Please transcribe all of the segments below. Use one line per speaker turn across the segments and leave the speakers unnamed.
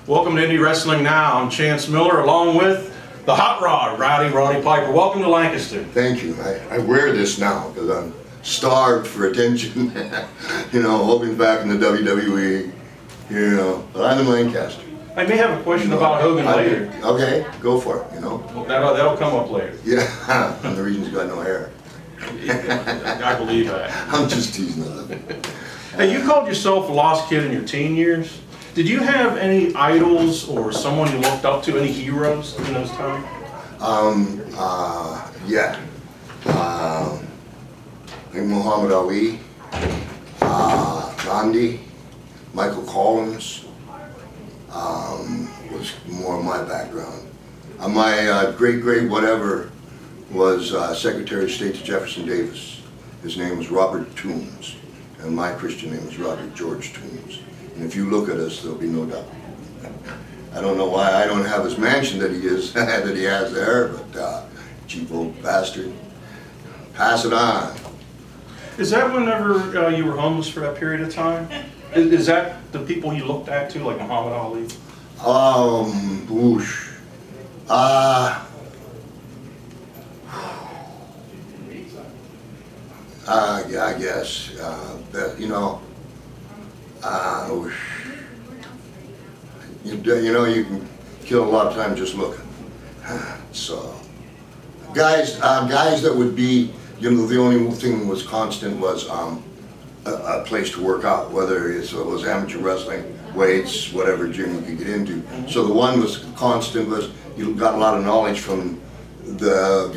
Welcome to Indie Wrestling Now. I'm Chance Miller along with the Hot Rod, Roddy Piper. Welcome to Lancaster.
Thank you. I wear this now because I'm starved for attention. You know, Hogan's back in the WWE, you know, but I'm in Lancaster.
I may have a question about Hogan later.
Okay, go for it, you know.
Well, that'll come up later.
Yeah, and the reason he's got no hair.
I believe that.
I'm just teasing him.
Hey, you called yourself a lost kid in your teen years. Did you have any idols or someone you looked up to, any heroes in those times?
Yeah. Like Muhammad Ali, Gandhi, Michael Collins was more of my background. My great whatever was Secretary of State to Jefferson Davis. His name was Robert Toombs, and my Christian name was Robert George Toombs. And if you look at us, there'll be no doubt. I don't know why I don't have his mansion that he is that he has there, but cheap old bastard. Pass it on.
Is that whenever you were homeless for that period of time? Is that the people you looked at too, like Muhammad Ali?
Whoosh. Yeah, I guess. You know, you know, you can kill a lot of time just looking. So, guys that would be, you know, the only thing that was constant was a place to work out, whether it was amateur wrestling, weights, whatever gym you could get into. So the one was constant was you got a lot of knowledge from the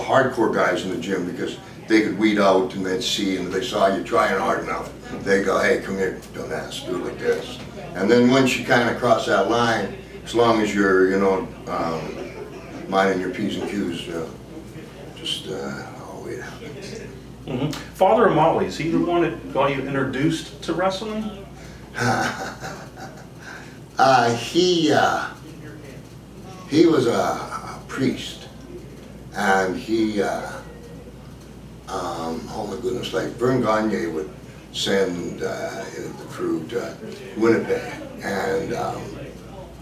hardcore guys in the gym, because they could weed out and they'd see, and if they saw you trying hard enough, they go, hey, come here, don't ask, do it like this. And then once you kind of cross that line, as long as you're, you know, minding your P's and Q's, just, oh, wait.
Father of Molly, is he the one that got you introduced to wrestling?
He was a priest, and he, oh my goodness, like Vern Gagne would send the crew to Winnipeg, and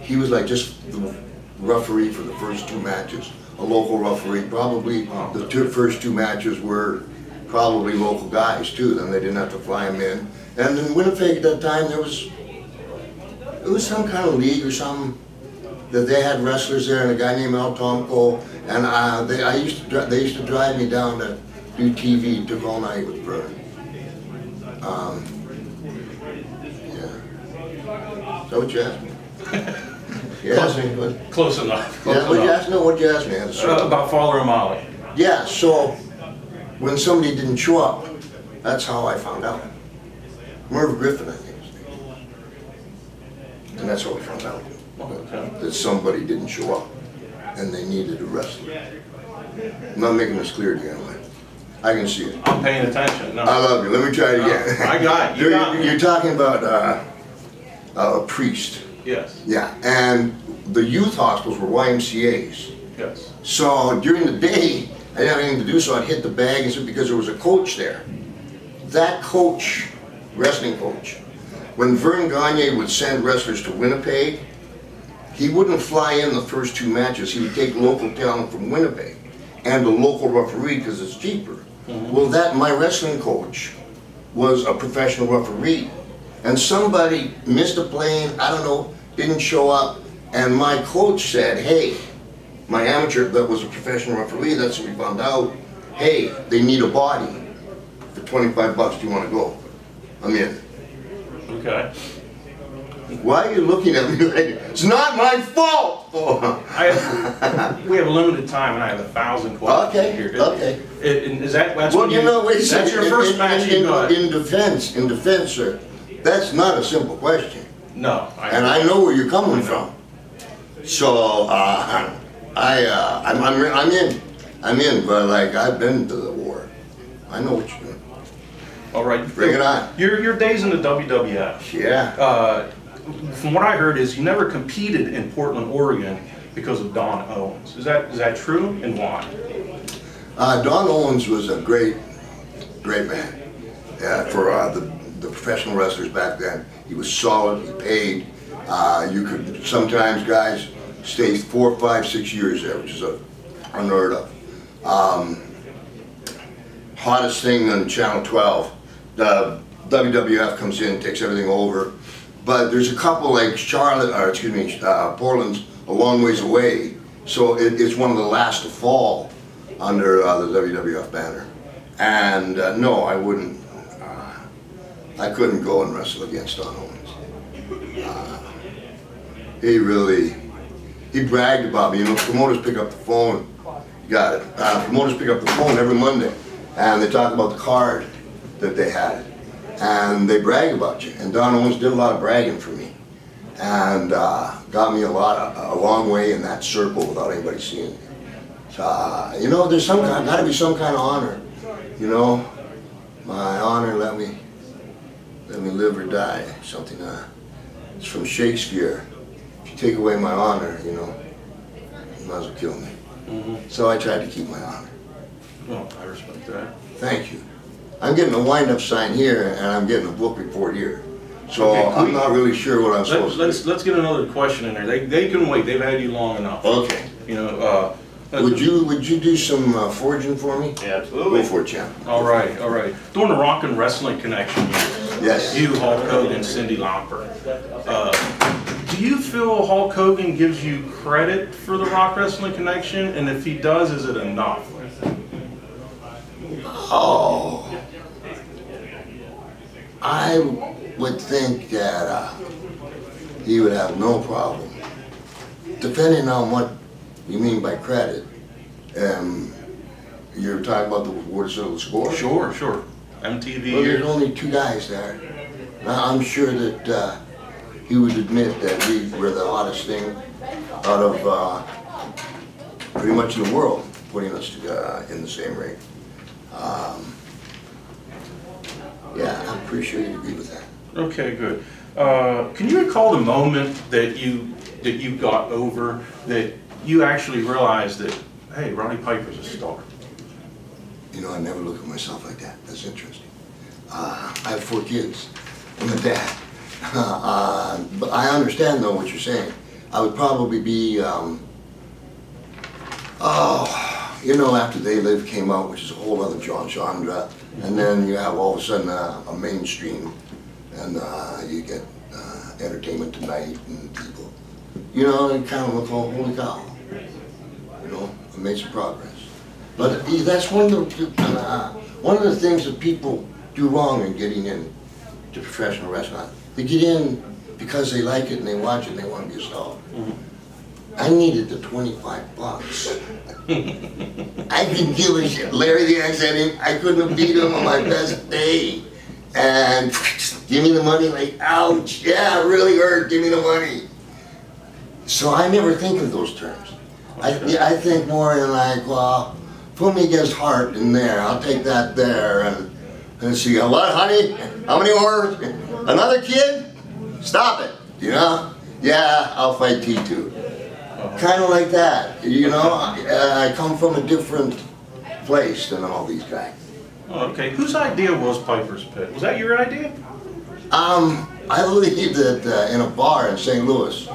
he was like just the referee for the first two matches, a local referee. Probably the first two matches were probably local guys too, then they didn't have to fly them in. And in Winnipeg at that time it was some kind of league or something that they had wrestlers there, and a guy named Al Tomko, and they used to drive me down to do TV. Took all night with Vern. Yeah. Is that what you asked me? You asked me, but
Close enough.
yeah, what you asked? No, what you asked me?
About Father of Molly.
Yeah. So when somebody didn't show up, that's how I found out. Merv Griffin, I think his name. And that's how we found out. That somebody didn't show up and they needed a wrestler. I'm not making this clear to you anyway. I can see it.
I'm paying attention. No.
I love you. Let me try it again.
I got it. You got me.
You're talking about a priest.
Yes.
Yeah, and the youth hospitals were YMCAs.
Yes.
So during the day, I didn't have anything to do, so I'd hit the bag, and so because there was a coach there. That coach, wrestling coach, when Vern Gagne would send wrestlers to Winnipeg, he wouldn't fly in the first two matches. He would take local talent from Winnipeg and a local referee because it's cheaper. Well, my wrestling coach was a professional referee, and somebody missed a plane, I don't know, didn't show up, and my coach said, hey, my amateur that was a professional referee, that's what we found out, hey, they need a body for 25 bucks, do you want to go? I'm in.
Okay.
Why are you looking at me like, it's not my fault? Oh.
We have a limited time, and I have 1,000 questions here.
Okay.
That's
well, you know, wait a
that's
second.
your first match you got.
In defense, sir, that's not a simple question.
No.
And I know where you're coming from. So I'm in, but like I've been to the war. I know what you're doing.
All right.
Bring it on.
Your days in the WWF.
Yeah.
From what I heard is you never competed in Portland, Oregon because of Don Owens. Is that true, and why?
Don Owens was a great man. Yeah, for the professional wrestlers back then. He was solid. He paid. You could, sometimes guys stay 4, 5, 6 years there, which is unheard of. Hottest thing on Channel 12, the WWF comes in, takes everything over, but there's a couple like Charlotte, or excuse me, Portland's a long ways away, so it's one of the last to fall under the WWF banner. And no, I wouldn't, I couldn't go and wrestle against Don Owens. He bragged about me. You know, promoters pick up the phone. Got it. Promoters pick up the phone every Monday, and they talk about the card that they had, and they brag about you. And Don Owens did a lot of bragging for me, and got me a long way in that circle without anybody seeing me. So you know, there's got to be some kind of honor. You know, my honor, let me live or die. Something. It's from Shakespeare. If you take away my honor, you know, you might as well kill me. So I tried to keep my honor.
Well, I respect that.
Thank you. I'm getting a wind-up sign here, and I'm getting a book report here. So okay, I'm not really sure what I'm supposed to do.
Let's get another question in there. They can wait. They've had you long enough.
Okay.
You know.
Would you do some foraging for me?
Yeah, absolutely.
Go for it, champ.
All right, all right. During the Rock and Wrestling Connection years,
yes.
You, Hulk Hogan, and Cyndi Lauper. Do you feel Hulk Hogan gives you credit for the Rock Wrestling Connection? And if he does, is it enough?
Oh, I would think that he would have no problem. Depending on what you mean by credit, you're talking about the score?
Sure, sure. MTV.
Well, there's only 2 guys there. Now, I'm sure that he would admit that we were the hottest thing out of pretty much in the world, putting us in the same ring. Yeah, I'm pretty sure you'd agree with that.
Okay, good. Can you recall the moment that you got over, that you actually realized that, hey, Roddy Piper's a star?
You know, I never look at myself like that. That's interesting. I have 4 kids. I'm a dad. But I understand, though, what you're saying. I would probably be, you know, after They Live came out, which is a whole other genre, and then you have all of a sudden a mainstream, and you get Entertainment Tonight and people. You know, and kind of look, oh, holy cow. You know, I made some progress. But that's one of the things that people do wrong in getting into professional wrestling. They get in because they like it and they watch it and they want to be a star. I needed the 25 bucks. I didn't give a shit. Larry the Axe had him. I couldn't have beat him on my best day. And give me the money, like, ouch, yeah, it really hurt, give me the money. So I never think of those terms. I think more in like, well, put me against Hart in there, I'll take that there, and see, what, honey? How many more? Another kid? Stop it, you know? Yeah, I'll fight T2. Kind of like that, you know? I come from a different place than all these guys.
Oh, okay, whose idea was Piper's Pit? Was that your idea?
I believe that in a bar in St. Louis,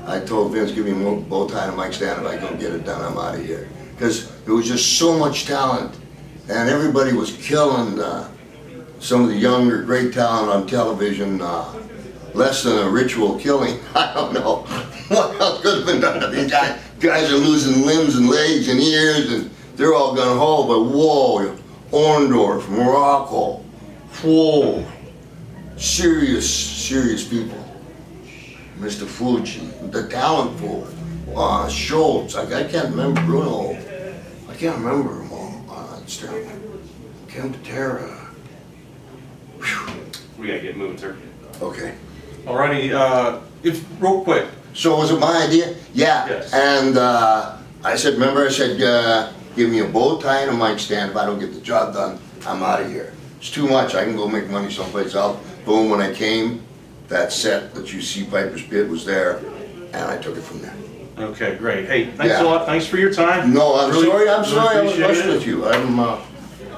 I told Vince, give me a bow tie and a mic stand, if I don't get it done, I'm out of here. Because there was just so much talent, and everybody was killing some of the younger, great talent on television, less than a ritual killing. I don't know what else could have been done to these guys. Guys are losing limbs and legs and ears, and they're all gung ho, but whoa, Orndorff, Morocco, whoa, serious people. Mr. Fuji, the talent pool, Schultz, I can't remember Bruno, I can't remember them all, it's terrible. Ken Patera.
We gotta get moving, sir.
Okay.
Alrighty, real quick.
So was it my idea? Yeah.
Yes.
And I said, remember I said, give me a bow tie and a mic stand. If I don't get the job done, I'm out of here. It's too much, I can go make money someplace else. Boom, when I came, that set that you see, Piper's Pit, was there, and I took it from there.
Okay, great. Hey, thanks a lot. Thanks for your time.
No, I'm
really,
sorry. I'm sorry. I was
appreciate
rushing
it.
with you.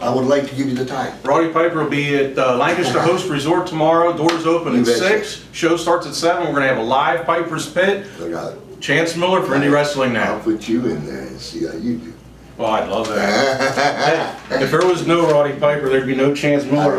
I would like to give you the time.
Roddy Piper will be at Lancaster Host Resort tomorrow. Doors open at 6. Show starts at 7. We're going to have a live Piper's Pit.
Look at it.
Chance Miller for Indie Wrestling Now.
I'll put you in there and see how you do.
Well, I'd love that. Hey, if there was no Roddy Piper, there'd be no Chance Miller.